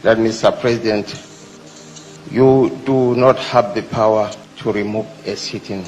that, Mr. President, you do not have the power to remove a sitting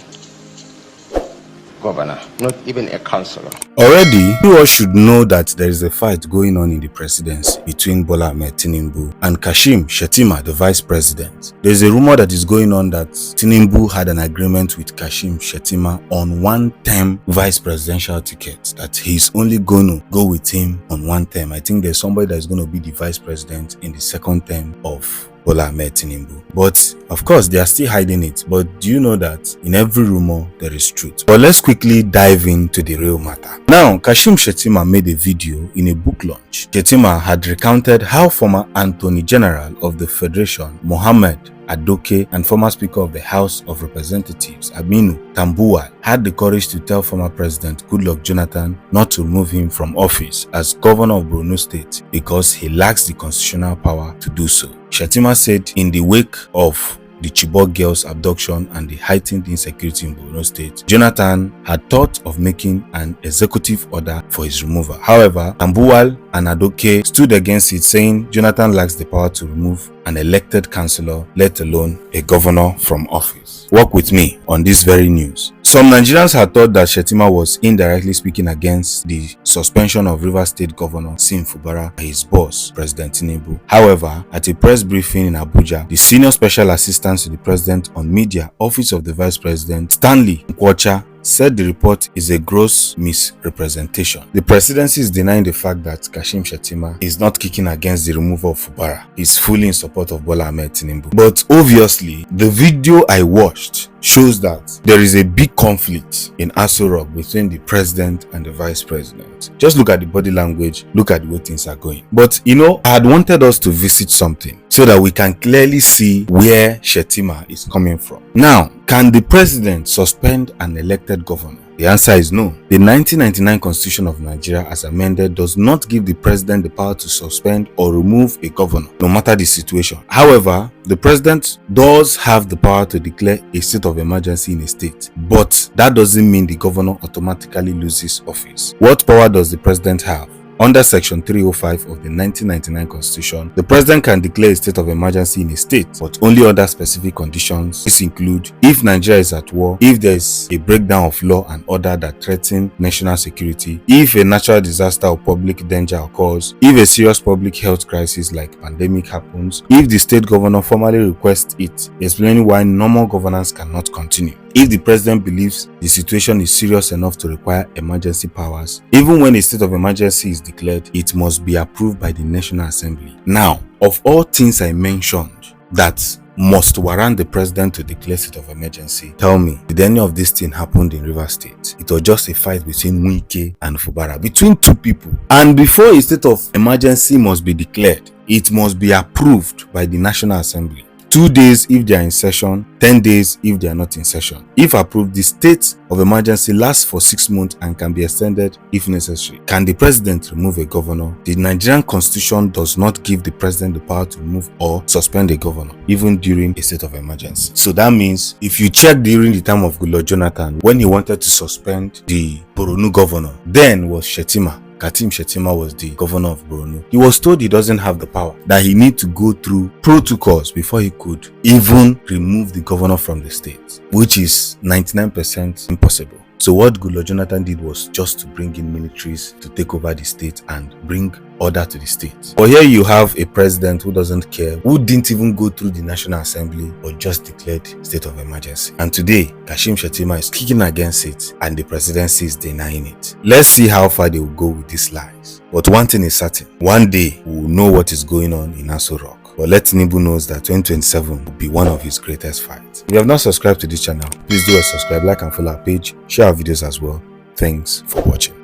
governor, not even a councillor. Already, you all should know that there is a fight going on in the presidency between Bola Ahmed Tinubu and Kashim Shettima, the vice president. There is a rumor that is going on that Tinubu had an agreement with Kashim Shettima on one-term vice presidential ticket, that he's only going to go with him on one term. I think there's somebody that is going to be the vice president in the second term of Bola Ahmed Tinubu. But of course, they are still hiding it. But do you know that in every rumor there is truth? But let's quickly dive into the real matter. Now, Kashim Shettima made a video in a book launch. Shettima had recounted how former Attorney General of the Federation, Mohammed Adoke, and former Speaker of the House of Representatives, Aminu Tambuwal, had the courage to tell former President Goodluck Jonathan not to remove him from office as governor of Borno State because he lacks the constitutional power to do so. Shettima said in the wake of the Chibok girls' abduction and the heightened insecurity in Borno State, Jonathan had thought of making an executive order for his removal. However, Tambuwal and Adoke stood against it, saying Jonathan lacks the power to remove an elected councillor, let alone a governor, from office. Work with me on this very news. Some Nigerians had thought that Shettima was indirectly speaking against the suspension of Rivers State Governor Fubara by his boss, President Tinubu. However, at a press briefing in Abuja, the senior special assistant to the president on media, Office of the Vice President, Stanley Quatcha, said the report is a gross misrepresentation. The presidency is denying the fact that Kashim Shettima is not kicking against the removal of Fubara. He's fully in support of Bola Ahmed Tinubu. But obviously, the video I watched shows that there is a big conflict in Aso Rock between the president and the vice president. Just look at the body language, look at the way things are going. But you know, I had wanted us to visit something so that we can clearly see where Shettima is coming from. Now, can the president suspend an elected governor? The answer is no. The 1999 Constitution of Nigeria, as amended, does not give the president the power to suspend or remove a governor, no matter the situation. However, the president does have the power to declare a state of emergency in a state, but that doesn't mean the governor automatically loses office. What power does the president have? Under Section 305 of the 1999 Constitution, the president can declare a state of emergency in a state, but only under specific conditions. These include if Nigeria is at war, if there is a breakdown of law and order that threaten national security, if a natural disaster or public danger occurs, if a serious public health crisis like pandemic happens, if the state governor formally requests it, explaining why normal governance cannot continue. If the president believes the situation is serious enough to require emergency powers, even when a state of emergency is declared, it must be approved by the National Assembly. Now, of all things I mentioned that must warrant the president to declare state of emergency, tell me, did any of this thing happen in Rivers State? It was just a fight between Wike and Fubara, between two people. And before a state of emergency must be declared, it must be approved by the National Assembly. 2 days if they are in session, 10 days if they are not in session. If approved, the state of emergency lasts for 6 months and can be extended if necessary. Can the president remove a governor? The Nigerian Constitution does not give the president the power to remove or suspend a governor, even during a state of emergency. So that means if you check during the time of Goodluck Jonathan, when he wanted to suspend the Borno governor, then was Shettima. Kashim Shettima was the governor of Borno. He was told he doesn't have the power, that he need to go through protocols before he could even remove the governor from the state, which is 99% impossible. So what Goodluck Jonathan did was just to bring in militaries to take over the state and bring order to the state. But here you have a president who doesn't care, who didn't even go through the National Assembly or just declared state of emergency. And today, Kashim Shettima is kicking against it and the presidency is denying it. Let's see how far they will go with these lies. But one thing is certain, one day we will know what is going on in Aso Rock. But let Tinubu knows that 2027 will be one of his greatest fights. If you have not subscribed to this channel, please do subscribe, like and follow our page, share our videos as well. Thanks for watching.